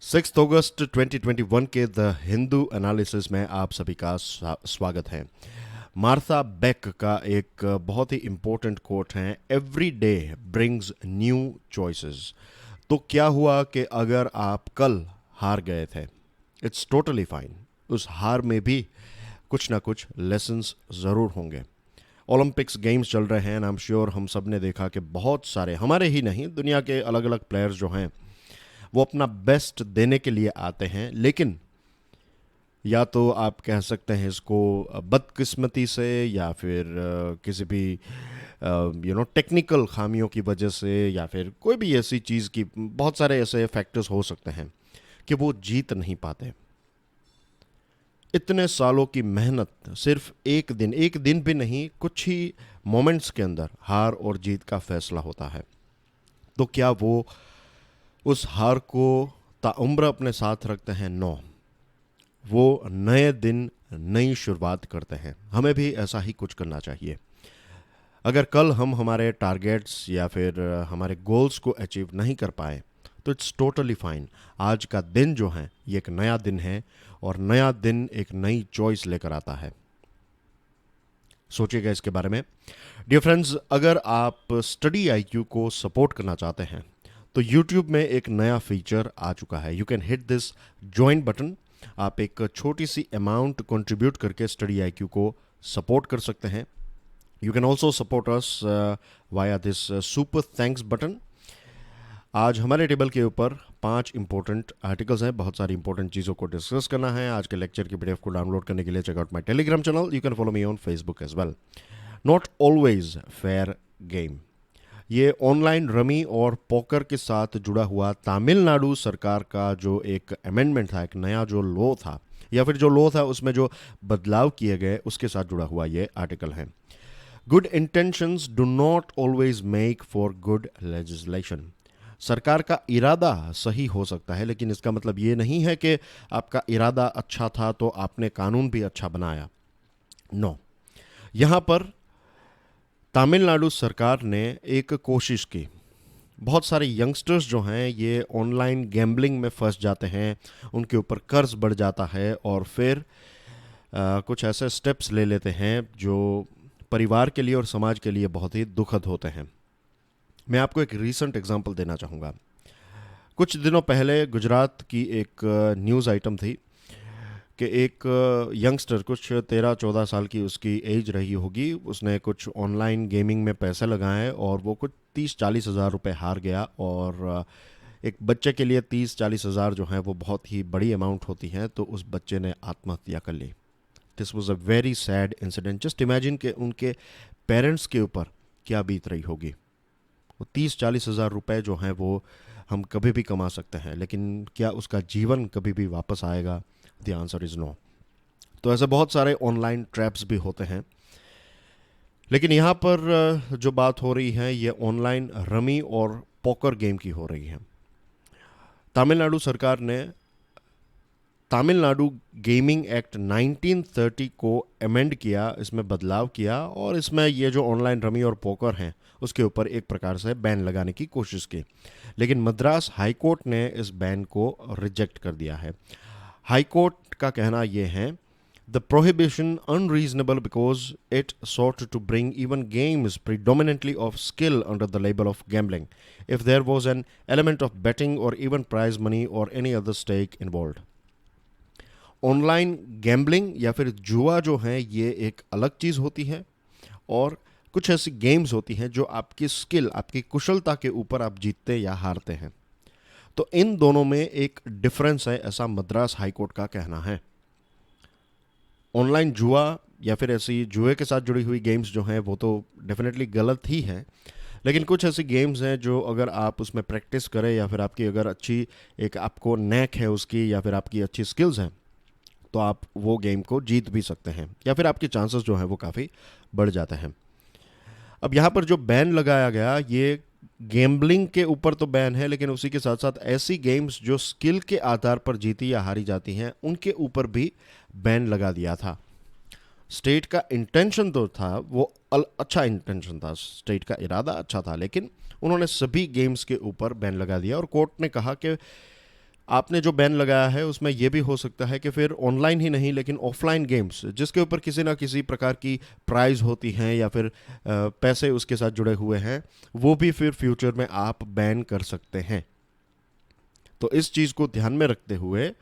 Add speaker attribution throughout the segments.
Speaker 1: 6 अगस्त 2021 के the Hindu analysis में आप सभी का स्वागत है। मार्था बेक का एक बहुत ही इम्पोर्टेंट कोट है, every day brings new choices. तो क्या हुआ कि अगर आप कल हार गए थे, इट्स टोटली फाइन। उस हार में भी कुछ ना कुछ लेसन्स ज़रूर होंगे। ओलंपिक्स गेम्स चल रहे हैं, आई एम श्योर हम सब ने देखा कि बहुत सारे, हमारे ही नहीं दुनिया के अलग अलग प्लेयर्स जो हैं वो अपना बेस्ट देने के लिए आते हैं, लेकिन या तो आप कह सकते हैं इसको बदकिस्मती से, या फिर किसी भी टेक्निकल खामियों की वजह से, या फिर कोई भी ऐसी चीज़ की, बहुत सारे ऐसे फैक्टर्स हो सकते हैं कि वो जीत नहीं पाते। इतने सालों की मेहनत सिर्फ एक दिन भी नहीं, कुछ ही मोमेंट्स के अंदर हार और जीत का फैसला होता है। तो क्या वो उस हार को ताउम्र अपने साथ रखते हैं? नो, वो नए दिन नई शुरुआत करते हैं। हमें भी ऐसा ही कुछ करना चाहिए। अगर कल हम हमारे टारगेट्स या फिर हमारे गोल्स को अचीव नहीं कर पाए तो इट्स टोटली फाइन। आज का दिन जो है ये एक नया दिन है, और नया दिन एक नई चॉइस लेकर आता है। सोचिएगा इसके बारे में। डियर फ्रेंड्स, अगर आप स्टडी आईक्यू को सपोर्ट करना चाहते हैं तो यूट्यूब में एक नया फीचर आ चुका है। You can hit this join button. आप एक छोटी सी अमाउंट कंट्रीब्यूट करके स्टडी आईक्यू को सपोर्ट कर सकते हैं। You can also support us via this super thanks button. आज हमारे टेबल के ऊपर 5 इंपॉर्टेंट आर्टिकल्स हैं। बहुत सारी इंपॉर्टेंट चीज़ों को डिस्कस करना है। आज के लेक्चर की पीडीएफ को डाउनलोड करने के लिए check out my Telegram channel. You can follow me on Facebook as well. Not always fair game, ये ऑनलाइन रमी और पोकर के साथ जुड़ा हुआ तमिलनाडु सरकार का जो एक अमेंडमेंट था, एक नया जो लॉ था, या फिर जो लॉ था उसमें जो बदलाव किए गए, उसके साथ जुड़ा हुआ ये आर्टिकल है। Good intentions do not always make for good legislation. सरकार का इरादा सही हो सकता है, लेकिन इसका मतलब ये नहीं है कि आपका इरादा अच्छा था तो आपने कानून भी अच्छा बनाया। नो, यहाँ पर तमिलनाडु सरकार ने एक कोशिश की। बहुत सारे यंगस्टर्स जो हैं ये ऑनलाइन गैम्बलिंग में फंस जाते हैं, उनके ऊपर कर्ज बढ़ जाता है, और फिर कुछ ऐसे स्टेप्स ले लेते हैं जो परिवार के लिए और समाज के लिए बहुत ही दुखद होते हैं। मैं आपको एक रीसेंट एग्जांपल देना चाहूँगा। कुछ दिनों पहले गुजरात की एक न्यूज़ आइटम थी कि एक यंगस्टर, कुछ 13-14 साल की उसकी एज रही होगी, उसने कुछ ऑनलाइन गेमिंग में पैसे लगाए और वो कुछ 30-40 हज़ार रुपये हार गया। और एक बच्चे के लिए 30-40 हज़ार जो है वो बहुत ही बड़ी अमाउंट होती है, तो उस बच्चे ने आत्महत्या कर ली। This was a very sad incident. Just imagine कि उनके पेरेंट्स के ऊपर क्या बीत रही होगी। वो 30-40 हज़ार रुपये जो हैं वो हम कभी भी कमा सकते हैं, लेकिन क्या उसका जीवन कभी भी वापस आएगा? The answer is no. तो ऐसे बहुत सारे ऑनलाइन ट्रैप्स भी होते हैं, लेकिन यहाँ पर जो बात हो रही है ये ऑनलाइन रमी और पोकर गेम की हो रही है। तमिलनाडु सरकार ने तमिलनाडु गेमिंग एक्ट 1930 को अमेंड किया, इसमें बदलाव किया, और इसमें ये जो ऑनलाइन रमी और पोकर हैं उसके ऊपर एक प्रकार से बैन लगाने की कोशिश की। लेकिन मद्रास हाई कोर्ट ने इस बैन को रिजेक्ट कर दिया है। हाई कोर्ट का कहना यह है, the prohibition unreasonable because it sought to bring even games predominantly of skill under the label of gambling if there was an element of betting or even prize money or any other stake involved। Online gambling या फिर जुआ जो है ये एक अलग चीज़ होती है, और कुछ ऐसी गेम्स होती हैं जो आपकी स्किल, आपकी कुशलता के ऊपर आप जीतते या हारते हैं। तो इन दोनों में एक डिफरेंस है, ऐसा मद्रास हाईकोर्ट का कहना है। ऑनलाइन जुआ या फिर ऐसी जुए के साथ जुड़ी हुई गेम्स जो हैं वो तो डेफिनेटली गलत ही है, लेकिन कुछ ऐसी गेम्स हैं जो अगर आप उसमें प्रैक्टिस करें, या फिर आपकी अगर अच्छी एक आपको नैक है उसकी, या फिर आपकी अच्छी स्किल्स हैं, तो आप वो गेम को जीत भी सकते हैं, या फिर आपके चांसेस जो हैं वो काफ़ी बढ़ जाते हैं। अब यहाँ पर जो बैन लगाया गया, ये गैम्बलिंग के ऊपर तो बैन है, लेकिन उसी के साथ साथ ऐसी गेम्स जो स्किल के आधार पर जीती या हारी जाती हैं उनके ऊपर भी बैन लगा दिया था। स्टेट का इंटेंशन तो था वो अच्छा इंटेंशन था, स्टेट का इरादा अच्छा था, लेकिन उन्होंने सभी गेम्स के ऊपर बैन लगा दिया। और कोर्ट ने कहा कि आपने जो बैन लगाया है उसमें यह भी हो सकता है कि फिर ऑनलाइन ही नहीं लेकिन ऑफलाइन गेम्स जिसके ऊपर किसी ना किसी प्रकार की प्राइज होती हैं या फिर पैसे उसके साथ जुड़े हुए हैं, वो भी फिर फ्यूचर में आप बैन कर सकते हैं। तो इस चीज़ को ध्यान में रखते हुए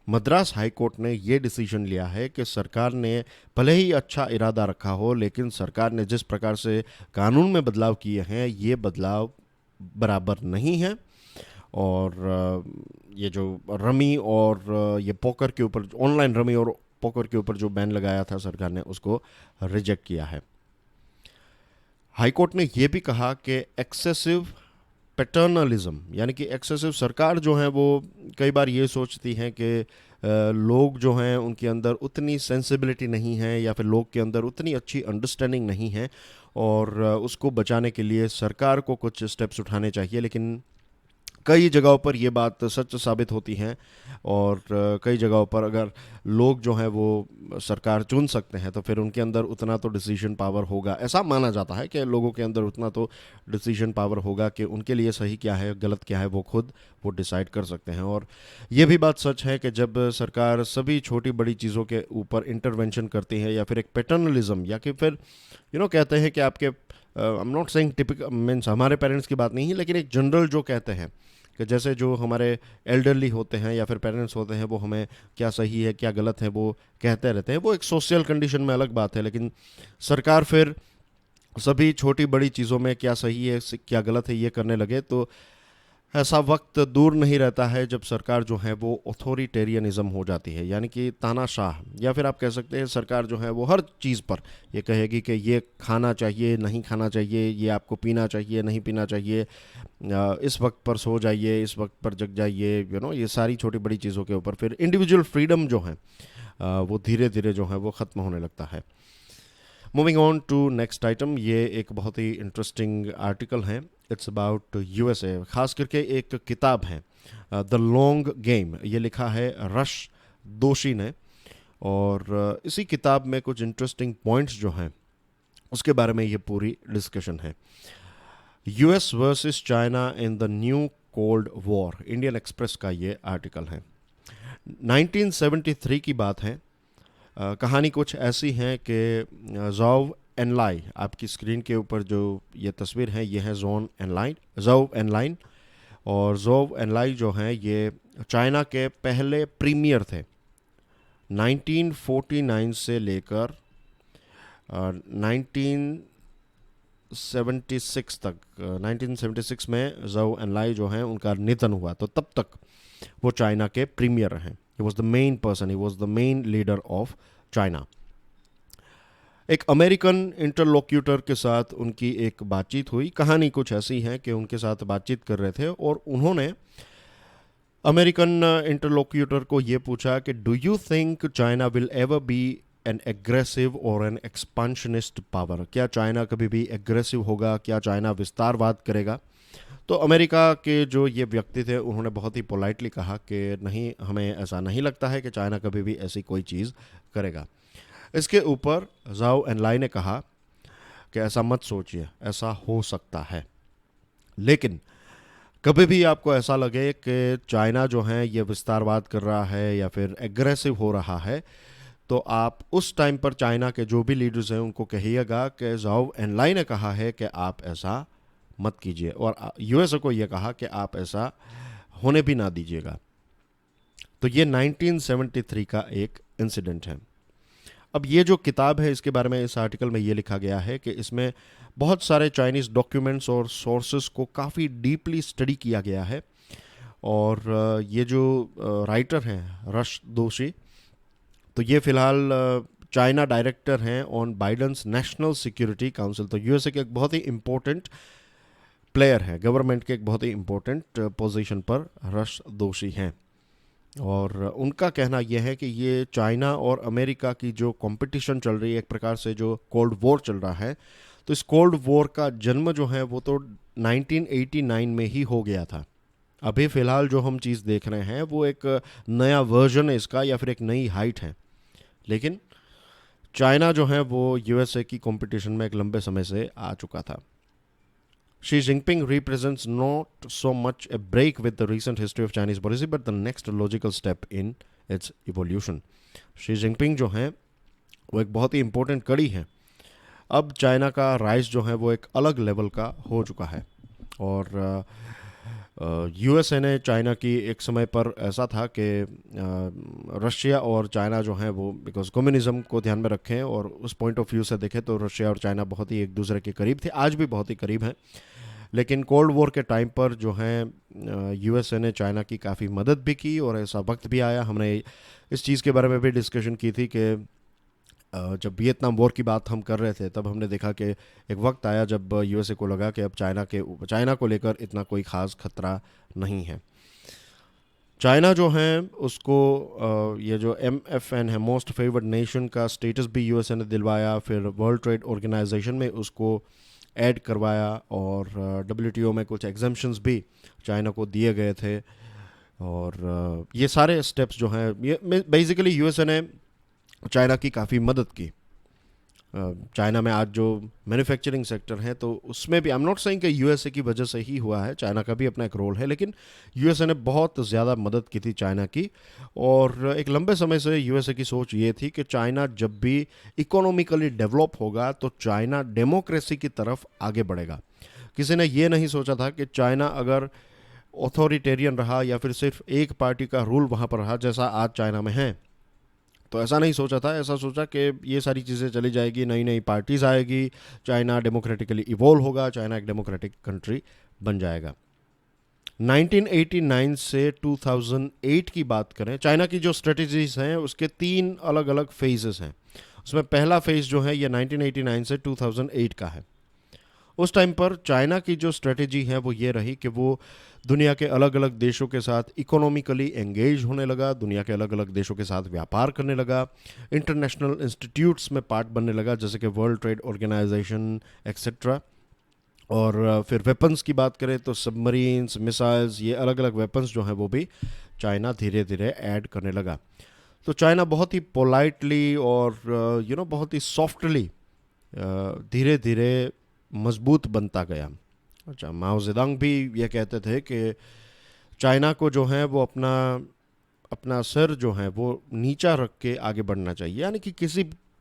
Speaker 1: मद्रास हाई कोर्ट ने ये डिसीजन लिया है कि सरकार ने भले ही अच्छा इरादा रखा हो, लेकिन सरकार ने जिस प्रकार से कानून में बदलाव किए हैं ये बदलाव बराबर नहीं है। और ये जो रमी और ये पोकर के ऊपर, ऑनलाइन रमी और पोकर के ऊपर जो बैन लगाया था सरकार ने, उसको रिजेक्ट किया है। हाईकोर्ट ने यह भी कहा कि एक्सेसिव पैटर्नलिज्म यानी कि एक्सेसिव सरकार जो है वो कई बार ये सोचती हैं कि लोग जो हैं उनके अंदर उतनी सेंसिबिलिटी नहीं है या फिर लोग के अंदर उतनी अच्छी अंडरस्टैंडिंग नहीं है, और उसको बचाने के लिए सरकार को कुछ स्टेप्स उठाने चाहिए। लेकिन कई जगहों पर ये बात सच साबित होती हैं, और कई जगहों पर अगर लोग जो हैं वो सरकार चुन सकते हैं तो फिर उनके अंदर उतना तो डिसीजन पावर होगा, ऐसा माना जाता है कि लोगों के अंदर उतना तो डिसीजन पावर होगा कि उनके लिए सही क्या है गलत क्या है वो खुद वो डिसाइड कर सकते हैं। और ये भी बात सच है कि जब सरकार सभी छोटी बड़ी चीज़ों के ऊपर इंटरवेंशन करती है या फिर एक पैटर्नलिज्म या कि फिर कहते हैं कि आपके आई am not saying typical means हमारे पेरेंट्स की बात नहीं है, लेकिन एक जनरल जो कहते हैं कि जैसे जो हमारे एल्डरली होते हैं या फिर पेरेंट्स होते हैं वो हमें क्या सही है क्या गलत है वो कहते रहते हैं, वो एक सोशल कंडीशन में अलग बात है। लेकिन सरकार फिर सभी छोटी बड़ी चीज़ों में क्या सही है क्या गलत है ये करने लगे तो ऐसा वक्त दूर नहीं रहता है जब सरकार जो है वो ऑथोरिटेरियनिज्म हो जाती है, यानी कि तानाशाह, या फिर आप कह सकते हैं सरकार जो है वो हर चीज़ पर ये कहेगी कि ये खाना चाहिए नहीं खाना चाहिए, ये आपको पीना चाहिए नहीं पीना चाहिए, इस वक्त पर सो जाइए इस वक्त पर जग जाइए, ये सारी छोटी बड़ी चीज़ों के ऊपर फिर इंडिविजुअल फ्रीडम जो है वो धीरे धीरे जो है वो ख़त्म होने लगता है। Moving on to next item, ये एक बहुत ही इंटरेस्टिंग आर्टिकल है। इट्स अबाउट यूएसए, खास करके एक किताब है द लॉन्ग गेम, ये लिखा है रश दोशी ने, और इसी किताब में कुछ इंटरेस्टिंग पॉइंट्स जो हैं उसके बारे में ये पूरी डिस्कशन है। US versus China in the new cold war, Indian express का ये आर्टिकल है। 1973 की बात है। कहानी कुछ ऐसी है कि ज़ाओ एनलाई, आपकी स्क्रीन के ऊपर जो ये तस्वीर है ये है ज़ाओ एनलाइन, और ज़ाओ एनलाई जो है ये चाइना के पहले प्रीमियर थे 1949 से लेकर 1976 तक। 1976 में ज़ाओ एनलाई जो हैं उनका निधन हुआ, तो तब तक वो चाइना के प्रीमियर हैं। He was the main person, he was the main leader of China. एक अमेरिकन इंटरलोक्यूटर के साथ उनकी एक बातचीत हुई। कहानी कुछ ऐसी है कि उनके साथ बातचीत कर रहे थे और उन्होंने अमेरिकन इंटरलोक्यूटर को ये पूछा कि do you think China will ever be N aggressive और एन एक्सपांशनिस्ट पावर, क्या चाइना कभी भी एग्रेसिव होगा, क्या चाइना विस्तारवाद करेगा। तो अमेरिका के जो ये व्यक्ति थे उन्होंने बहुत ही पोलाइटली कहा कि नहीं, हमें ऐसा नहीं लगता है कि चाइना कभी भी ऐसी कोई चीज़ करेगा। इसके ऊपर ज़ाओ एनलाई ने कहा कि ऐसा मत सोचिए, ऐसा हो सकता है, लेकिन कभी भी आपको ऐसा लगे कि चाइना जो है ये विस्तारवाद कर रहा है या फिर एग्रेसिव हो रहा है, तो आप उस टाइम पर चाइना के जो भी लीडर्स हैं उनको कहिएगा कि ज़ाओ एनलाई ने कहा है कि आप ऐसा मत कीजिए, और यूएसए को यह कहा कि आप ऐसा होने भी ना दीजिएगा। तो ये 1973 का एक इंसिडेंट है। अब ये जो किताब है इसके बारे में इस आर्टिकल में ये लिखा गया है कि इसमें बहुत सारे चाइनीज़ डॉक्यूमेंट्स और सोर्सेस को काफ़ी डीपली स्टडी किया गया है, और ये जो राइटर हैं रश दोशी, तो ये फ़िलहाल चाइना डायरेक्टर हैं on Biden's national security council. तो यूएसए के एक बहुत ही इम्पोर्टेंट प्लेयर हैं, गवर्नमेंट के एक बहुत ही इम्पोर्टेंट पोजीशन पर रश दोशी हैं, और उनका कहना यह है कि ये चाइना और अमेरिका की जो कंपटीशन चल रही है, एक प्रकार से जो कोल्ड वॉर चल रहा है, तो इस कोल्ड वॉर का जन्म जो है वो तो 1989 में ही हो गया था। अभी फ़िलहाल जो हम चीज़ देख रहे हैं वो एक नया वर्जन है इसका या फिर एक नई हाइट है, लेकिन चाइना जो है वो यूएसए की कंपटीशन में एक लंबे समय से आ चुका था। Xi Jinping represents not so much a break with the recent history of Chinese policy, but the next logical step in its evolution. Xi Jinping जो हैं वो एक बहुत ही इम्पोर्टेंट कड़ी है। अब चाइना का राइज जो है वो एक अलग लेवल का हो चुका है। और यूएसए ने चाइना की एक समय पर ऐसा था कि रशिया और चाइना जो हैं वो बिकॉज कम्युनिज्म को ध्यान में रखें और उस पॉइंट ऑफ व्यू से देखें तो रशिया और चाइना बहुत ही एक दूसरे के करीब थे, आज भी बहुत ही करीब हैं। लेकिन कोल्ड वॉर के टाइम पर जो है यूएसए ने चाइना की काफ़ी मदद भी की और ऐसा वक्त भी आया, हमने इस चीज़ के बारे में भी डिस्कशन की थी कि जब वियतनाम वॉर की बात हम कर रहे थे तब हमने देखा कि एक वक्त आया जब यूएसए को लगा कि अब चाइना को लेकर इतना कोई ख़ास खतरा नहीं है। चाइना जो है उसको ये जो MFN है, मोस्ट फेवर्ड नेशन का स्टेटस भी यूएसए ने दिलवाया, फिर वर्ल्ड ट्रेड ऑर्गेनाइजेशन में उसको ऐड करवाया और WTO में कुछ एग्जम्पशंस भी चाइना को दिए गए थे। और ये सारे स्टेप्स जो हैं ये बेसिकली यूएसए ने चाइना की काफ़ी मदद की। चाइना में आज जो मैन्युफैक्चरिंग सेक्टर है तो उसमें भी आई एम नॉट सेइंग कि यूएसए की वजह से ही हुआ है, चाइना का भी अपना एक रोल है, लेकिन यूएसए ने बहुत ज़्यादा मदद की थी चाइना की। और एक लंबे समय से यूएसए की सोच ये थी कि चाइना जब भी इकोनॉमिकली डेवलप होगा तो चाइना डेमोक्रेसी की तरफ आगे बढ़ेगा। किसी ने ये नहीं सोचा था कि चाइना अगर ऑथोरिटेरियन रहा या फिर सिर्फ एक पार्टी का रूल वहाँ पर रहा जैसा आज चाइना में है, तो ऐसा नहीं सोचा था। ऐसा सोचा कि ये सारी चीज़ें चली जाएगी, नई नई पार्टीज़ आएगी, चाइना डेमोक्रेटिकली इवॉल्व होगा, चाइना एक डेमोक्रेटिक कंट्री बन जाएगा। 1989 से 2008 की बात करें, चाइना की जो स्ट्रेटजीज हैं उसके 3 अलग अलग फेजेस हैं। उसमें पहला फेज जो है ये 1989 से 2008 का है। उस टाइम पर चाइना की जो स्ट्रेटजी है वो ये रही कि वो दुनिया के अलग अलग देशों के साथ इकोनॉमिकली एंगेज होने लगा, दुनिया के अलग अलग देशों के साथ व्यापार करने लगा, इंटरनेशनल इंस्टीट्यूट्स में पार्ट बनने लगा जैसे कि वर्ल्ड ट्रेड ऑर्गेनाइजेशन एक्सेट्रा। और फिर वेपन्स की बात करें तो सबमरीन्स, मिसाइल्स, ये अलग अलग वेपन्स जो हैं वो भी चाइना धीरे धीरे ऐड करने लगा। तो चाइना बहुत ही पोलाइटली और बहुत ही सॉफ्टली धीरे धीरे मजबूत बनता गया। अच्छा, माओ जेडंग भी ये कहते थे कि चाइना को जो है वो अपना अपना सर जो है वो नीचा रख के आगे बढ़ना चाहिए, यानी कि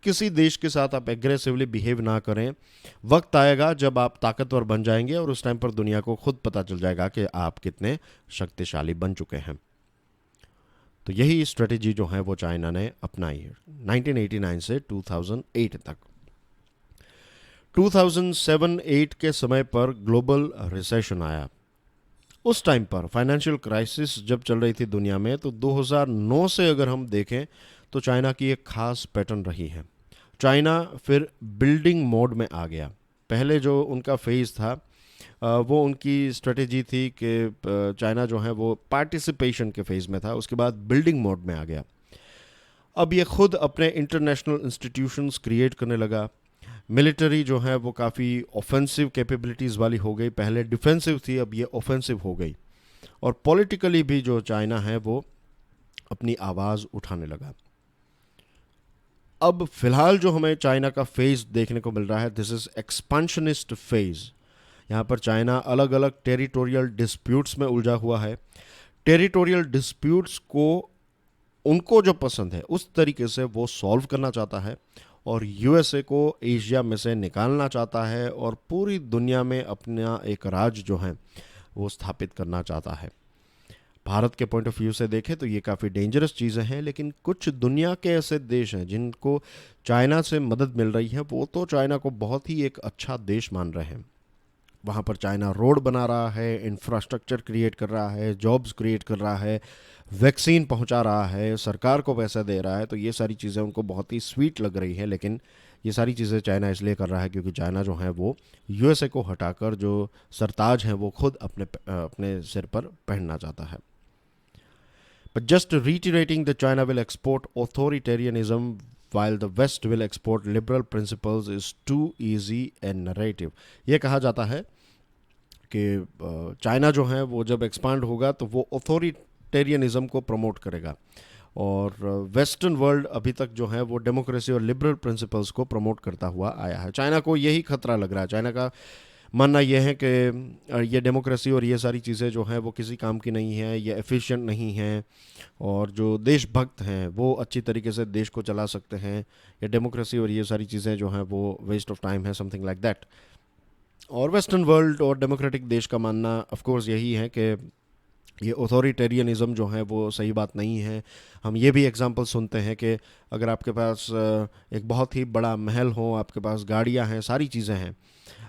Speaker 1: किसी देश के साथ आप एग्रेसिवली बिहेव ना करें। वक्त आएगा जब आप ताकतवर बन जाएंगे और उस टाइम पर दुनिया को खुद पता चल जाएगा कि आप कितने शक्तिशाली बन चुके हैं। तो यही स्ट्रेटेजी जो है वो चाइना ने अपनाई है 1989 से 2008 तक। 2007-8 के समय पर ग्लोबल रिसेशन आया। उस टाइम पर फाइनेंशियल क्राइसिस जब चल रही थी दुनिया में, तो 2009 से अगर हम देखें तो चाइना की एक खास पैटर्न रही है। चाइना फिर बिल्डिंग मोड में आ गया। पहले जो उनका फेज़ था वो उनकी स्ट्रेटेजी थी कि चाइना जो है वो पार्टिसिपेशन के फेज़ में था, उसके बाद बिल्डिंग मोड में आ गया। अब ये खुद अपने इंटरनेशनल इंस्टीट्यूशंस क्रिएट करने लगा। मिलिट्री जो है वो काफ़ी ऑफेंसिव कैपेबिलिटीज़ वाली हो गई, पहले डिफेंसिव थी, अब ये ऑफेंसिव हो गई। और पॉलिटिकली भी जो चाइना है वो अपनी आवाज़ उठाने लगा। अब फिलहाल जो हमें चाइना का फेज़ देखने को मिल रहा है, दिस इज़ एक्सपांशनिस्ट फेज़। यहाँ पर चाइना अलग अलग टेरिटोरियल डिस्प्यूट्स में उलझा हुआ है। टेरिटोरियल डिस्प्यूट्स को उनको जो पसंद है उस तरीके से वो सॉल्व करना चाहता है और यूएसए को एशिया में से निकालना चाहता है और पूरी दुनिया में अपना एक राज जो है वो स्थापित करना चाहता है। भारत के पॉइंट ऑफ व्यू से देखें तो ये काफ़ी डेंजरस चीज़ें हैं, लेकिन कुछ दुनिया के ऐसे देश हैं जिनको चाइना से मदद मिल रही है, वो तो चाइना को बहुत ही एक अच्छा देश मान रहे हैं। वहाँ पर चाइना रोड बना रहा है, इंफ्रास्ट्रक्चर क्रिएट कर रहा है, जॉब्स क्रिएट कर रहा है, वैक्सीन पहुँचा रहा है, सरकार को पैसा दे रहा है। तो ये सारी चीज़ें उनको बहुत ही स्वीट लग रही है, लेकिन ये सारी चीज़ें चाइना इसलिए कर रहा है क्योंकि चाइना जो है वो यूएसए को हटाकर जो सरताज हैं वो खुद अपने सिर पर पहनना चाहता है। But just reiterating that China will export authoritarianism while the West will export liberal principles is too easy a narrative. ये कहा जाता है कि चाइना जो है वो जब एक्सपांड होगा तो वो ऑथोरिटेरियनिज्म को प्रमोट करेगा और वेस्टर्न वर्ल्ड अभी तक जो है वो डेमोक्रेसी और लिबरल प्रिंसिपल्स को प्रमोट करता हुआ आया है। चाइना को यही खतरा लग रहा है। चाइना का मानना यह है कि ये डेमोक्रेसी और ये सारी चीज़ें जो हैं वो किसी काम की नहीं है, ये एफिशिएंट नहीं हैं, और जो देशभक्त हैं वो अच्छी तरीके से देश को चला सकते हैं, ये डेमोक्रेसी और ये सारी चीज़ें जो हैं वो वेस्ट ऑफ टाइम है, समथिंग लाइक दैट। और वेस्टर्न वर्ल्ड और डेमोक्रेटिक देश का मानना ऑफ कोर्स यही है कि ये ऑथोरिटेरियनिज़म जो है वो सही बात नहीं है। हम ये भी एग्जांपल सुनते हैं कि अगर आपके पास एक बहुत ही बड़ा महल हो, आपके पास गाड़ियां हैं, सारी चीज़ें हैं,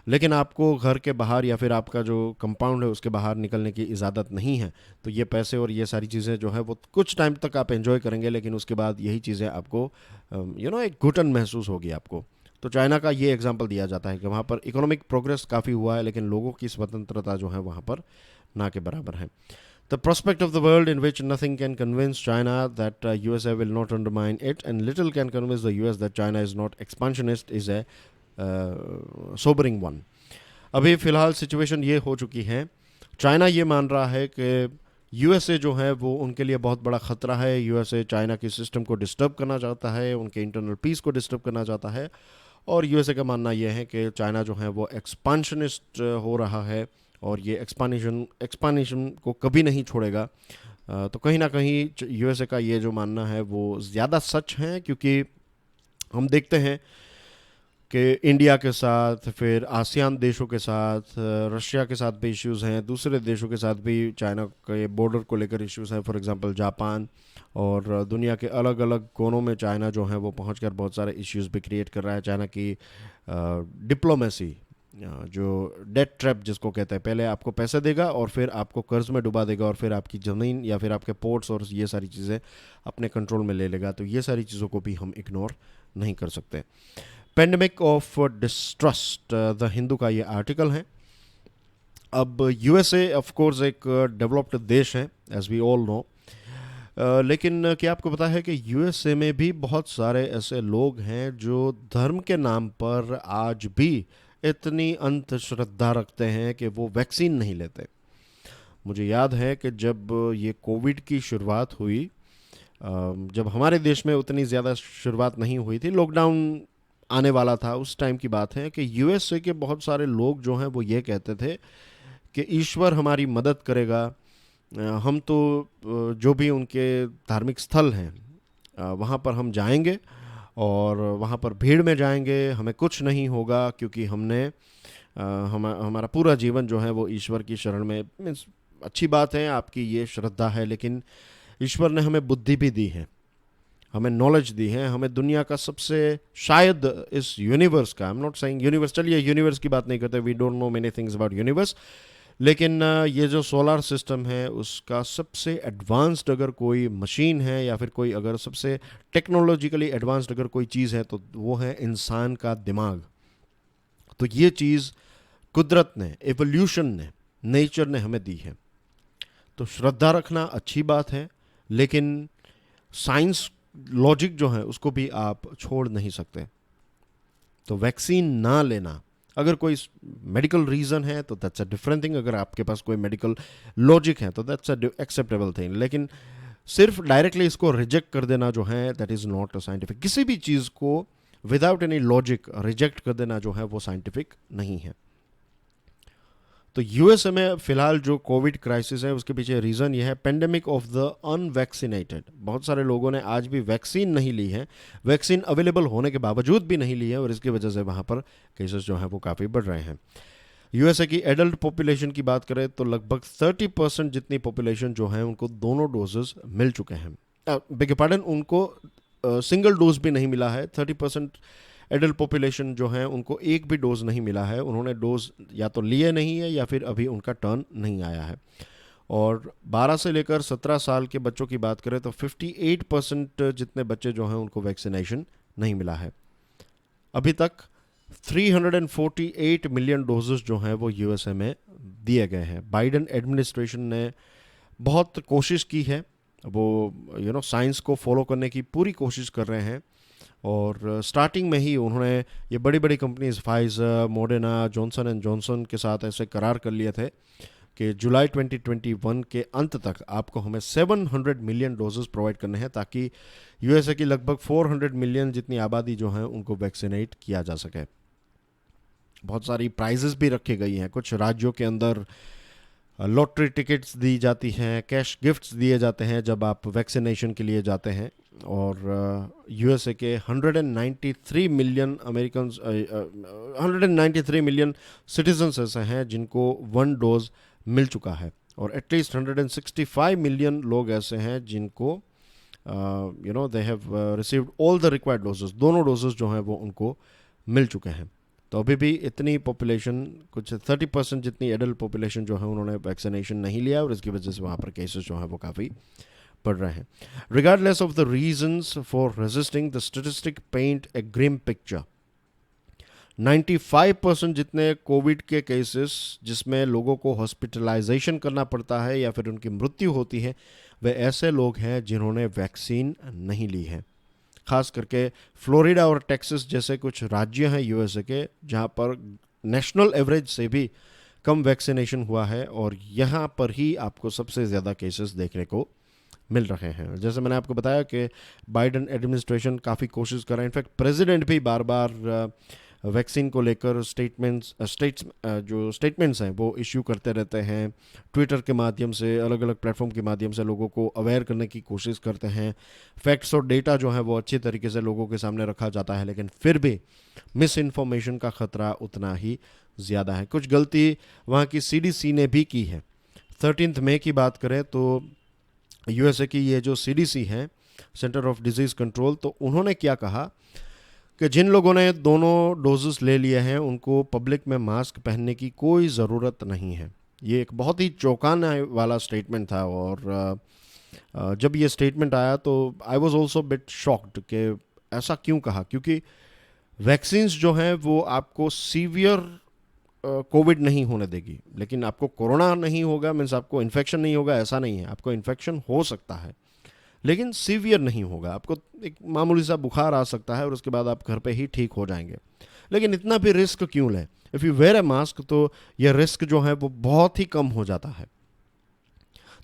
Speaker 1: लेकिन आपको घर के बाहर या फिर आपका जो कंपाउंड है उसके बाहर निकलने की इजाज़त नहीं है, तो ये पैसे और ये सारी चीज़ें जो है वो कुछ टाइम तक आप एंजॉय करेंगे, लेकिन उसके बाद यही चीज़ें आपको एक घुटन महसूस होगी आपको। तो चाइना का ये एग्जांपल दिया जाता है कि वहाँ पर इकोनॉमिक प्रोग्रेस काफ़ी हुआ है, लेकिन लोगों की स्वतंत्रता जो है वहाँ पर ना के बराबर है। The prospect of the world in which nothing can convince China that USA will not undermine it, and little can convince the US that China is not expansionist, is a sobering one. अभी फ़िलहाल situation ये हो चुकी है, China ये मान रहा है कि यूएसए जो है वो उनके लिए बहुत बड़ा ख़तरा है, यूएसए चाइना के सिस्टम को डिस्टर्ब करना चाहता है, उनके इंटरनल पीस को डिस्टर्ब करना चाहता है, और यूएसए का मानना यह है कि चाइना जो है वो एक्सपांशनिस्ट हो रहा है और ये एक्सपांशन को कभी नहीं छोड़ेगा। तो कहीं ना कहीं यूएसए का ये जो मानना है वो ज़्यादा सच है, क्योंकि हम देखते हैं कि इंडिया के साथ, फिर आसियान देशों के साथ, रशिया के साथ भी इश्यूज़ हैं, दूसरे देशों के साथ भी चाइना के बॉर्डर को लेकर इश्यूज़ हैं, फॉर एग्जांपल जापान, और दुनिया के अलग अलग कोनों में चाइना जो है वो पहुंचकर बहुत सारे इश्यूज़ भी क्रिएट कर रहा है। चाइना की डिप्लोमेसी, जो डेट ट्रैप जिसको कहते हैं, पहले आपको पैसे देगा और फिर आपको कर्ज में डुबा देगा और फिर आपकी ज़मीन या फिर आपके पोर्ट्स और ये सारी चीज़ें अपने कंट्रोल में ले लेगा, तो ये सारी चीज़ों को भी हम इग्नोर नहीं कर सकते। Pandemic of distrust, the Hindu का ये आर्टिकल है। अब यूएसए ऑफ कोर्स एक डेवलप्ड देश है, एज वी ऑल नो, लेकिन क्या आपको पता है कि यूएसए में भी बहुत सारे ऐसे लोग हैं जो धर्म के नाम पर आज भी इतनी अंधश्रद्धा रखते हैं कि वो वैक्सीन नहीं लेते। मुझे याद है कि जब ये कोविड की शुरुआत हुई, जब हमारे देश में उतनी ज़्यादा शुरुआत नहीं हुई थी, लॉकडाउन आने वाला था, उस टाइम की बात है कि यूएसए के बहुत सारे लोग जो हैं वो ये कहते थे कि ईश्वर हमारी मदद करेगा, हम तो जो भी उनके धार्मिक स्थल हैं वहाँ पर हम जाएंगे और वहाँ पर भीड़ में जाएंगे, हमें कुछ नहीं होगा, क्योंकि हमने हमारा पूरा जीवन जो है वो ईश्वर की शरण में। मीन्स अच्छी बात है, आपकी ये श्रद्धा है, लेकिन ईश्वर ने हमें बुद्धि भी दी है, हमें नॉलेज दी है, हमें दुनिया का सबसे, शायद इस यूनिवर्स का, I am not saying universe, चलिए यूनिवर्स की बात नहीं करते, we don't know many things about universe, लेकिन ये जो सोलार सिस्टम है उसका सबसे एडवांस्ड अगर कोई मशीन है या फिर कोई अगर सबसे टेक्नोलॉजिकली एडवांस्ड अगर कोई चीज़ है तो वो है इंसान का दिमाग। तो ये चीज़ कुदरत ने, एवोल्यूशन ने, नेचर ने हमें दी है। तो श्रद्धा रखना अच्छी बात है, लेकिन साइंस लॉजिक जो है उसको भी आप छोड़ नहीं सकते। तो वैक्सीन ना लेना, अगर कोई मेडिकल रीज़न है तो दैट्स अ डिफरेंट थिंग, अगर आपके पास कोई मेडिकल लॉजिक है तो दैट्स अ एक्सेप्टेबल थिंग, लेकिन सिर्फ डायरेक्टली इसको रिजेक्ट कर देना जो है that is not a scientific. किसी भी चीज़ को विदाउट एनी लॉजिक रिजेक्ट कर देना जो है वो साइंटिफिक नहीं है। तो यूएसए में फिलहाल जो कोविड क्राइसिस है उसके पीछे रीज़न ये है पेंडेमिक ऑफ द अनवैक्सीनेटेड। बहुत सारे लोगों ने आज भी वैक्सीन नहीं ली है, वैक्सीन अवेलेबल होने के बावजूद भी नहीं ली है, और इसकी वजह से वहाँ पर केसेस जो हैं वो काफ़ी बढ़ रहे हैं। यूएसए की एडल्ट पॉपुलेशन की बात करें तो लगभग 30% जितनी पॉपुलेशन जो है उनको दोनों डोजेस मिल चुके हैं। बेग पार्डन, उनको सिंगल डोज भी नहीं मिला है। 30% एडल्ट पॉपुलेशन जो है उनको एक भी डोज नहीं मिला है, उन्होंने डोज या तो लिए नहीं है या फिर अभी उनका टर्न नहीं आया है। और 12 से लेकर 17 साल के बच्चों की बात करें तो 58% जितने बच्चे जो हैं उनको वैक्सीनेशन नहीं मिला है। अभी तक 348 मिलियन डोजेस जो हैं वो यूएसए में दिए गए हैं। बाइडन एडमिनिस्ट्रेशन ने बहुत कोशिश की है, वो साइंस को फॉलो करने की पूरी कोशिश कर रहे हैं, और स्टार्टिंग में ही उन्होंने ये बड़ी बड़ी companies Pfizer, Moderna, Johnson and Johnson के साथ ऐसे करार कर लिए थे कि जुलाई 2021 के अंत तक आपको हमें 700 मिलियन डोजेस प्रोवाइड करने हैं, ताकि यूएसए की लगभग 400 मिलियन जितनी आबादी जो है उनको वैक्सीनेट किया जा सके। बहुत सारी प्राइजेस भी रखी गई हैं। कुछ राज्यों के अंदर लॉटरी टिकट्स दी जाती हैं, कैश गिफ्ट्स दिए जाते हैं जब आप वैक्सीनेशन के लिए जाते हैं। और यूएसए के 193 मिलियन अमेरिकन 193 मिलियन सिटीजन्स ऐसे हैं जिनको 1 डोज मिल चुका है, और एटलीस्ट 165 मिलियन लोग ऐसे हैं जिनको they have received all the required doses, दोनों डोजेस जो हैं वो उनको मिल चुके हैं। तो अभी भी इतनी पॉपुलेशन, कुछ 30% जितनी एडल्ट पॉपुलेशन जो है उन्होंने वैक्सीनेशन नहीं लिया, और इसकी वजह से वहाँ पर केसेस जो हैं वो काफ़ी बढ़ रहे हैं। Regardless of the reasons for resisting, the statistic paint a grim picture. 95% जितने कोविड के केसेस जिसमें लोगों को हॉस्पिटलाइजेशन करना पड़ता है या फिर उनकी मृत्यु होती है, वे ऐसे लोग हैं जिन्होंने वैक्सीन नहीं ली है। खास करके फ्लोरिडा और टेक्सास जैसे कुछ राज्य हैं यूएसए के, जहां पर नेशनल एवरेज से भी कम वैक्सीनेशन हुआ है, और यहाँ पर ही आपको सबसे ज़्यादा केसेस देखने को मिल रहे हैं। जैसे मैंने आपको बताया कि बाइडेन एडमिनिस्ट्रेशन काफ़ी कोशिश कर रहा है, इनफैक्ट प्रेसिडेंट भी बार बार वैक्सीन को लेकर जो स्टेटमेंट्स हैं वो इश्यू करते रहते हैं। ट्विटर के माध्यम से, अलग अलग प्लेटफॉर्म के माध्यम से लोगों को अवेयर करने की कोशिश करते हैं। फैक्ट्स और डेटा जो है वो अच्छी तरीके से लोगों के सामने रखा जाता है, लेकिन फिर भी मिस इन्फॉर्मेशन का ख़तरा उतना ही ज़्यादा है। कुछ गलती वहाँ की सीडीसी ने भी की है। 13 मई की बात करें तो यूएसए की ये जो सीडीसी है, सेंटर ऑफ डिजीज़ कंट्रोल, तो उन्होंने क्या कहा कि जिन लोगों ने दोनों डोजेस ले लिए हैं उनको पब्लिक में मास्क पहनने की कोई ज़रूरत नहीं है। ये एक बहुत ही चौंकाने वाला स्टेटमेंट था, और जब ये स्टेटमेंट आया तो I was also bit shocked कि ऐसा क्यों कहा, क्योंकि वैक्सीन्स जो हैं वो आपको सीवियर कोविड नहीं होने देगी, लेकिन आपको कोरोना नहीं होगा, मीन्स आपको इन्फेक्शन नहीं होगा, ऐसा नहीं है। आपको इन्फेक्शन हो सकता है लेकिन सीवियर नहीं होगा। आपको एक मामूली सा बुखार आ सकता है और उसके बाद आप घर पे ही ठीक हो जाएंगे, लेकिन इतना भी रिस्क क्यों लें? If you wear a mask तो यह रिस्क जो है वो बहुत ही कम हो जाता है।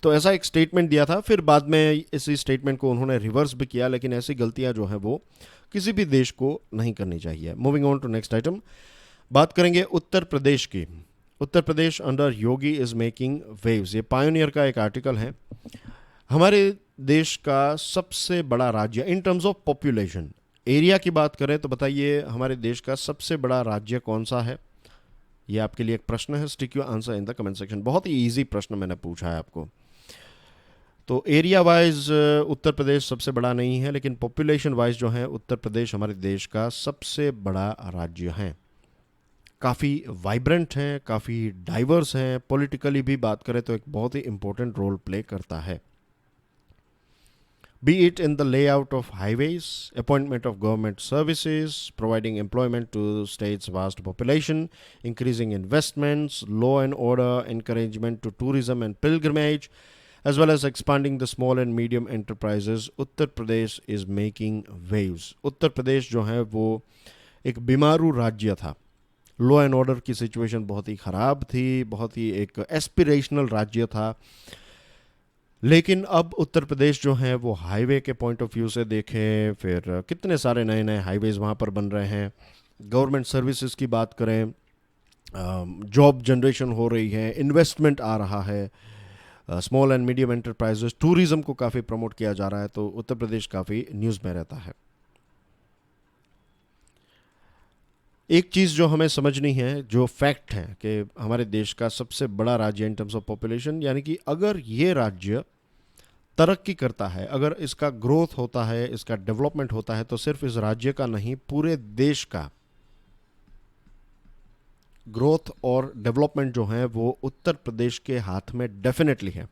Speaker 1: तो ऐसा एक स्टेटमेंट दिया था, फिर बाद में इसी स्टेटमेंट को उन्होंने रिवर्स भी किया, लेकिन ऐसी गलतियां जो हैं वो किसी भी देश को नहीं करनी चाहिए। Moving on to next item, बात करेंगे उत्तर प्रदेश की। Uttar Pradesh under Yogi is making waves, ये पायोनियर का एक आर्टिकल है। हमारे देश का सबसे बड़ा राज्य in terms of population, area की बात करें तो बताइए हमारे देश का सबसे बड़ा राज्य कौन सा है? ये आपके लिए एक प्रश्न है। Stick your answer in the comment section. बहुत ही इजी प्रश्न मैंने पूछा है आपको। तो एरिया वाइज उत्तर प्रदेश सबसे बड़ा नहीं है, लेकिन पॉपुलेशन वाइज जो है उत्तर प्रदेश हमारे देश का सबसे बड़ा राज्य है। काफ़ी वाइब्रेंट हैं, काफ़ी डाइवर्स हैं। पॉलिटिकली भी बात करें तो एक बहुत ही इंपॉर्टेंट रोल प्ले करता है, be it in the layout of highways, appointment of government services, providing employment to state's vast population, increasing investments, law and order, encouragement to tourism and pilgrimage, as well as expanding the small and medium enterprises. Uttar Pradesh is making waves. Uttar Pradesh जो है वो एक बीमारू राज्य था। Law and order की situation बहुत ही ख़राब थी, बहुत ही एक एस्पिरेशनल राज्य था। लेकिन अब उत्तर प्रदेश जो है वो हाईवे के पॉइंट ऑफ व्यू से देखें, फिर कितने सारे नए नए हाईवेज़ वहाँ पर बन रहे हैं। गवर्नमेंट सर्विसेज की बात करें, जॉब जनरेशन हो रही है, इन्वेस्टमेंट आ रहा है, small and medium enterprises, tourism को काफ़ी प्रमोट किया जा रहा है। तो उत्तर प्रदेश काफ़ी न्यूज़ में रहता है। एक चीज़ जो हमें समझनी है, जो फैक्ट है कि हमारे देश का सबसे बड़ा राज्य इन टर्म्स ऑफ पॉपुलेशन, यानी कि अगर ये राज्य तरक्की करता है, अगर इसका ग्रोथ होता है, इसका डेवलपमेंट होता है, तो सिर्फ इस राज्य का नहीं पूरे देश का ग्रोथ और डेवलपमेंट जो है वो उत्तर प्रदेश के हाथ में डेफिनेटली है।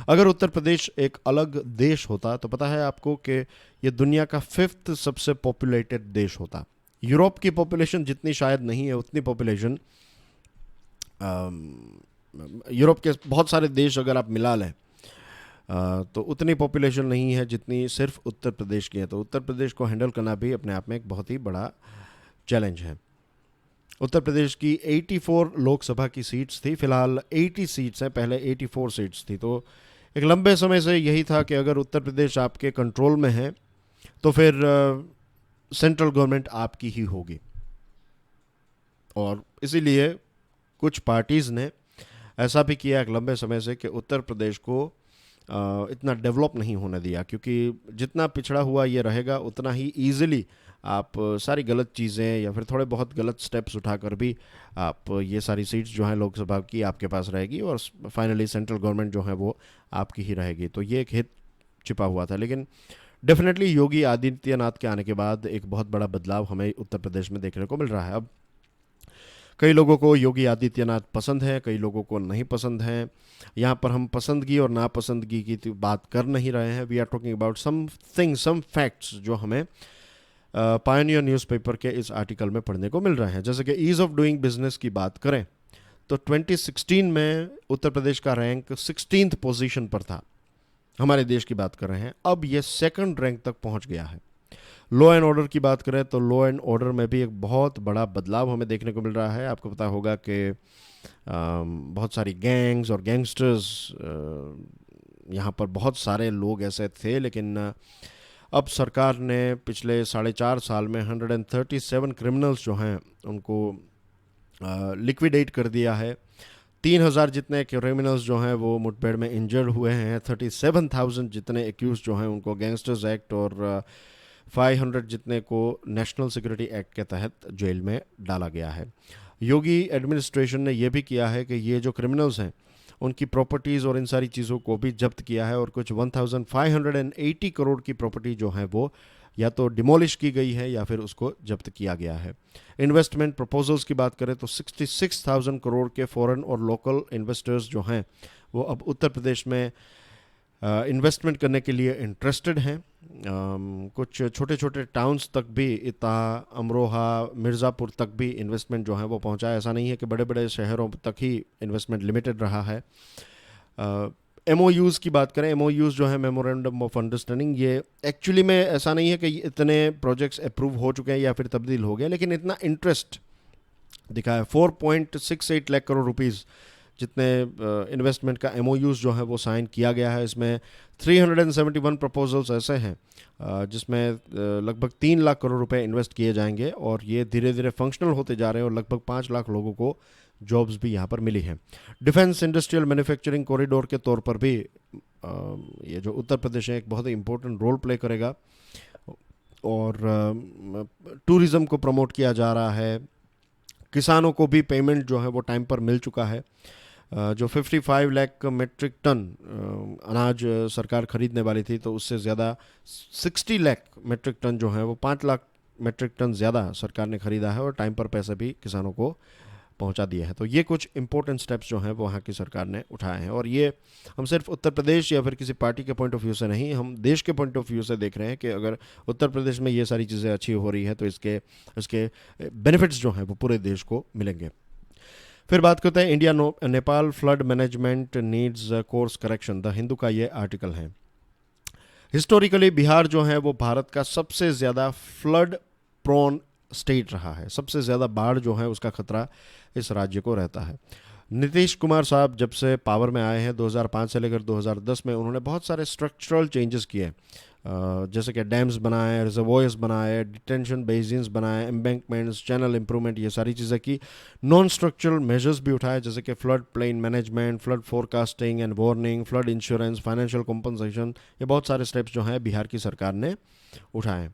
Speaker 1: अगर उत्तर प्रदेश एक अलग देश होता तो पता है आपको कि ये दुनिया का 5th सबसे पॉपुलेटेड देश होता। यूरोप की पॉपुलेशन जितनी शायद नहीं है उतनी पॉपुलेशन यूरोप के बहुत सारे देश अगर आप मिला लें तो उतनी पॉपुलेशन नहीं है जितनी सिर्फ उत्तर प्रदेश की है। तो उत्तर प्रदेश को हैंडल करना भी अपने आप में एक बहुत ही बड़ा चैलेंज है। उत्तर प्रदेश की 84 लोकसभा की सीट्स थी, फिलहाल 80 सीट्स हैं, पहले 84 सीट्स थी। तो एक लंबे समय से यही था कि अगर उत्तर प्रदेश आपके कंट्रोल में है तो फिर सेंट्रल गवर्नमेंट आपकी ही होगी। और इसीलिए कुछ पार्टीज़ ने ऐसा भी किया एक लंबे समय से कि उत्तर प्रदेश को इतना डेवलप नहीं होने दिया, क्योंकि जितना पिछड़ा हुआ ये रहेगा उतना ही ईजिली आप सारी गलत चीज़ें या फिर थोड़े बहुत गलत स्टेप्स उठाकर भी आप ये सारी सीट्स जो हैं लोकसभा की आपके पास रहेगी और फाइनली सेंट्रल गवर्नमेंट जो है वो आपकी ही रहेगी। तो ये एक हित छिपा हुआ था, लेकिन डेफिनेटली योगी आदित्यनाथ के आने के बाद एक बहुत बड़ा बदलाव हमें उत्तर प्रदेश में देखने को मिल रहा है। अब कई लोगों को योगी आदित्यनाथ पसंद है, कई लोगों को नहीं पसंद है। यहाँ पर हम पसंदगी और नापसंदगी की तो बात कर नहीं रहे हैं, we are talking about something, some facts जो हमें पायोनियर न्यूज़पेपर के इस आर्टिकल में पढ़ने को मिल रहे हैं। जैसे कि ईज़ ऑफ डूइंग बिजनेस की बात करें तो 2016 में उत्तर प्रदेश का रैंक 16th पोजीशन पर था, हमारे देश की बात कर रहे हैं। अब ये सेकंड रैंक तक पहुंच गया है। लॉ एंड ऑर्डर की बात करें तो लॉ एंड ऑर्डर में भी एक बहुत बड़ा बदलाव हमें देखने को मिल रहा है। आपको पता होगा कि बहुत सारी गैंग्स और गैंगस्टर्स, यहाँ पर बहुत सारे लोग ऐसे थे, लेकिन अब सरकार ने पिछले 4.5 साल में 137 क्रिमिनल्स जो हैं उनको लिक्विडेट कर दिया है। 3,000 जितने क्रिमिनल्स जो हैं वो मुठभेड़ में इंजर्ड हुए हैं। 37,000 जितने एक्यूज जो हैं उनको गैंगस्टर्स एक्ट और 500 जितने को नेशनल सिक्योरिटी एक्ट के तहत जेल में डाला गया है। योगी एडमिनिस्ट्रेशन ने यह भी किया है कि ये जो क्रिमिनल्स हैं उनकी प्रॉपर्टीज़ और इन सारी चीज़ों को भी जब्त किया है और कुछ 1580 करोड़ की प्रॉपर्टी जो है वो या तो डिमोलिश की गई है या फिर उसको जब्त किया गया है। इन्वेस्टमेंट प्रपोजल्स की बात करें तो 66,000 करोड़ के फॉरेन और लोकल इन्वेस्टर्स जो हैं वो अब उत्तर प्रदेश में इन्वेस्टमेंट करने के लिए इंटरेस्टेड हैं। कुछ छोटे छोटे टाउन्स तक भी, इता, अमरोहा, मिर्ज़ापुर तक भी इन्वेस्टमेंट जो है वो पहुंचा है। ऐसा नहीं है कि बड़े बड़े शहरों तक ही इन्वेस्टमेंट लिमिटेड रहा है। MOUs की बात करें, MOUs जो है मेमोरेंडम ऑफ अंडरस्टैंडिंग, ये एक्चुअली में ऐसा नहीं है कि इतने प्रोजेक्ट्स अप्रूव हो चुके हैं या फिर तब्दील हो गए, लेकिन इतना इंटरेस्ट दिखा है। 4.68 लाख करोड़ रुपीज़ जितने इन्वेस्टमेंट का MOUs जो है वो साइन किया गया है। इसमें 371 प्रपोजल्स ऐसे हैं जिसमें लगभग 3 लाख करोड़ रुपए इन्वेस्ट किए जाएंगे और ये धीरे धीरे फंक्शनल होते जा रहे हैं और लगभग 5 लाख लोगों को जॉब्स भी यहाँ पर मिली हैं। डिफेंस इंडस्ट्रियल मैन्युफैक्चरिंग कॉरिडोर के तौर पर भी ये जो उत्तर प्रदेश है एक बहुत ही इंपॉर्टेंट रोल प्ले करेगा और टूरिज़्म को प्रमोट किया जा रहा है। किसानों को भी पेमेंट जो है वो टाइम पर मिल चुका है। जो 55 लाख मेट्रिक टन अनाज सरकार खरीदने वाली थी तो उससे ज़्यादा 60 लाख मेट्रिक टन जो है वो 5 लाख मेट्रिक टन ज़्यादा सरकार ने खरीदा है और टाइम पर पैसे भी किसानों को पहुंचा दिया है। तो ये कुछ इंपॉर्टेंट स्टेप्स जो हैं वो वहाँ की सरकार ने उठाए हैं और ये हम सिर्फ उत्तर प्रदेश या फिर किसी पार्टी के पॉइंट ऑफ व्यू से नहीं, हम देश के पॉइंट ऑफ व्यू से देख रहे हैं कि अगर उत्तर प्रदेश में ये सारी चीज़ें अच्छी हो रही है तो इसके बेनिफिट्स जो हैं वो पूरे देश को मिलेंगे। फिर बात करते हैं India Nepal flood management needs course correction, the Hindu का ये आर्टिकल है। हिस्टोरिकली बिहार जो है वो भारत का सबसे ज़्यादा फ्लड प्रोन स्टेट रहा है। सबसे ज़्यादा बाढ़ जो है उसका खतरा इस राज्य को रहता है। नीतीश कुमार साहब जब से पावर में आए हैं 2005 से लेकर 2010 में उन्होंने बहुत सारे स्ट्रक्चरल चेंजेस किए, जैसे कि डैम्स बनाए, रिजर्वोयर्स बनाए, डिटेंशन बेसिन्स बनाए, एम्बैंकमेंट्स, चैनल इंप्रूवमेंट, ये सारी चीज़ें की। नॉन स्ट्रक्चरल मेजर्स भी उठाए जैसे कि flood plain management, flood forecasting and warning, flood insurance, financial compensation, ये बहुत सारे स्टेप्स जो हैं बिहार की सरकार ने उठाए।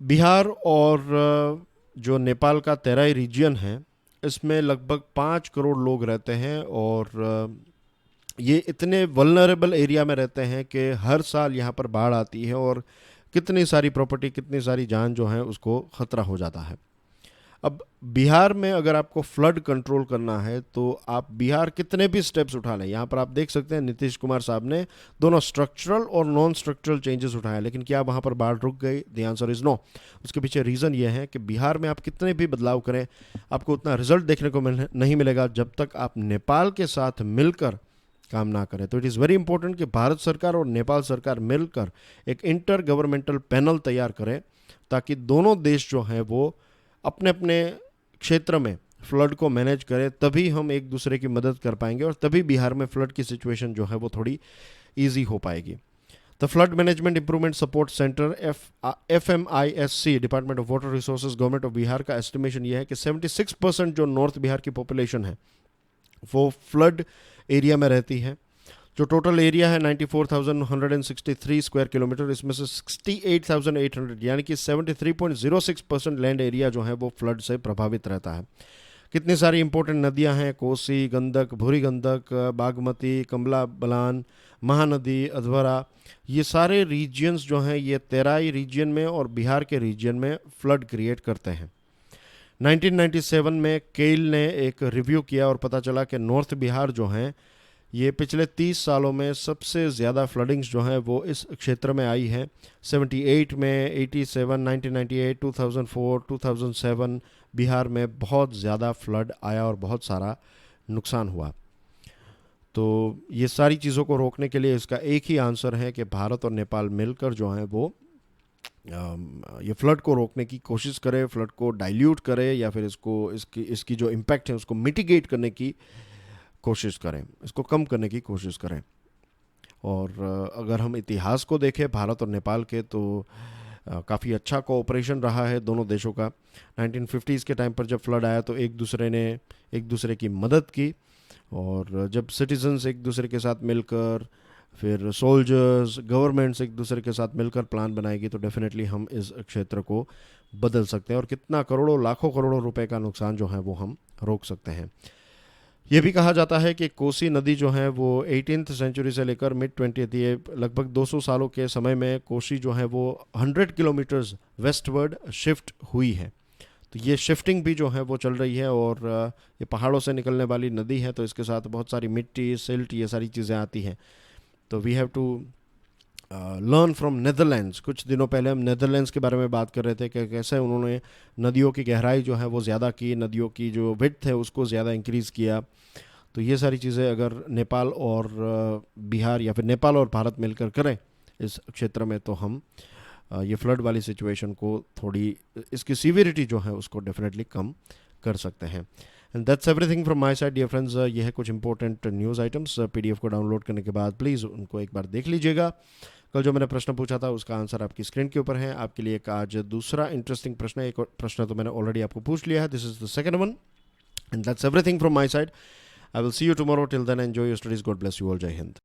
Speaker 1: बिहार और जो नेपाल का तेराई रीजन है इसमें लगभग 5 करोड़ लोग रहते हैं और ये इतने वल्नरेबल एरिया में रहते हैं कि हर साल यहाँ पर बाढ़ आती है और कितनी सारी प्रॉपर्टी, कितनी सारी जान जो है उसको ख़तरा हो जाता है। अब बिहार में अगर आपको फ्लड कंट्रोल करना है तो आप बिहार कितने भी स्टेप्स उठा लें, यहाँ पर आप देख सकते हैं नीतीश कुमार साहब ने दोनों स्ट्रक्चरल और नॉन स्ट्रक्चरल चेंजेस उठाए, लेकिन क्या वहाँ पर बाढ़ रुक गई? The answer is no. उसके पीछे रीज़न ये है कि बिहार में आप कितने भी बदलाव करें आपको उतना रिजल्ट देखने को नहीं मिलेगा जब तक आप नेपाल के साथ मिलकर काम ना करें। तो इट इज़ वेरी इंपॉर्टेंट कि भारत सरकार और नेपाल सरकार मिलकर एक इंटर गवर्नमेंटल पैनल तैयार करें ताकि दोनों देश जो हैं वो अपने अपने क्षेत्र में फ्लड को मैनेज करें, तभी हम एक दूसरे की मदद कर पाएंगे और तभी बिहार में फ्लड की सिचुएशन जो है वो थोड़ी इजी हो पाएगी। The Flood Management Improvement Support Center FMISC department of water resources government of Bihar का एस्टिमेशन ये है कि 76% जो नॉर्थ बिहार की पॉपुलेशन है वो फ्लड एरिया में रहती है। जो टोटल एरिया है 94,163 स्क्वायर किलोमीटर, इसमें से 68,800 यानी कि 73.06% लैंड एरिया जो है वो फ्लड से प्रभावित रहता है। कितनी सारी इंपॉर्टेंट नदियां हैं, कोसी, गंडक, भूरी गंडक, बागमती, कमला बलान, महानदी, अधवरा, ये सारे रीजन्स जो हैं ये तेराई रीजन में और बिहार के रीजन में फ्लड क्रिएट करते हैं। 1997 में केल ने एक रिव्यू किया और पता चला कि नॉर्थ बिहार जो हैं ये पिछले 30 सालों में सबसे ज़्यादा फ्लडिंग्स जो हैं वो इस क्षेत्र में आई है। 78 में, 87, 1998, 2004, 2007 बिहार में बहुत ज़्यादा फ्लड आया और बहुत सारा नुकसान हुआ। तो ये सारी चीज़ों को रोकने के लिए इसका एक ही आंसर है कि भारत और नेपाल मिलकर जो है वो ये फ्लड को रोकने की कोशिश करे, फ्लड को डाइल्यूट करे या फिर इसकी जो इम्पैक्ट है उसको मिटिगेट करने की कोशिश करें, इसको कम करने की कोशिश करें। और अगर हम इतिहास को देखें भारत और नेपाल के तो काफ़ी अच्छा कोऑपरेशन रहा है दोनों देशों का। 1950s के टाइम पर जब फ्लड आया तो एक दूसरे की मदद की, और जब सिटीजन्स एक दूसरे के साथ मिलकर, फिर सोल्जर्स, गवर्नमेंट्स एक दूसरे के साथ मिलकर प्लान बनाएगी तो डेफिनेटली हम इस क्षेत्र को बदल सकते हैं और कितना करोड़ों लाखों करोड़ों रुपए का नुकसान जो है वो हम रोक सकते हैं। ये भी कहा जाता है कि कोसी नदी जो है वो 18th सेंचुरी से लेकर मिड 20th, ये लगभग 200 सालों के समय में कोसी जो है वो 100 किलोमीटर्स वेस्टवर्ड शिफ्ट हुई है। तो ये शिफ्टिंग भी जो है वो चल रही है और ये पहाड़ों से निकलने वाली नदी है तो इसके साथ बहुत सारी मिट्टी, सिल्ट, ये सारी चीज़ें आती हैं। तो we have to learn from Netherlands. कुछ दिनों पहले हम नेदरलैंड्स के बारे में बात कर रहे थे कि कैसे उन्होंने नदियों की गहराई जो है वो ज़्यादा की, नदियों की जो विड्थ है उसको ज़्यादा इंक्रीज़ किया। तो ये सारी चीज़ें अगर नेपाल और बिहार या फिर नेपाल और भारत मिलकर करें इस क्षेत्र में तो हम ये फ्लड वाली सिचुएशन को थोड़ी, इसकी सीवियरिटी जो है उसको डेफिनेटली कम कर सकते हैं। And that's everything from my side dear friends. ये है कुछ इंपॉर्टेंट न्यूज़ आइटम्स। पीडीएफ को डाउनलोड करने के बाद प्लीज़ उनको एक बार देख लीजिएगा। कल जो मैंने प्रश्न पूछा था उसका आंसर आपकी स्क्रीन के ऊपर है। आपके लिए एक आज दूसरा इंटरेस्टिंग प्रश्न है। एक प्रश्न तो मैंने ऑलरेडी आपको पूछ लिया है, this is the second one, and that's everything from my side. I will see you tomorrow. Till then, enjoy your studies. God bless you all. Jai Hind.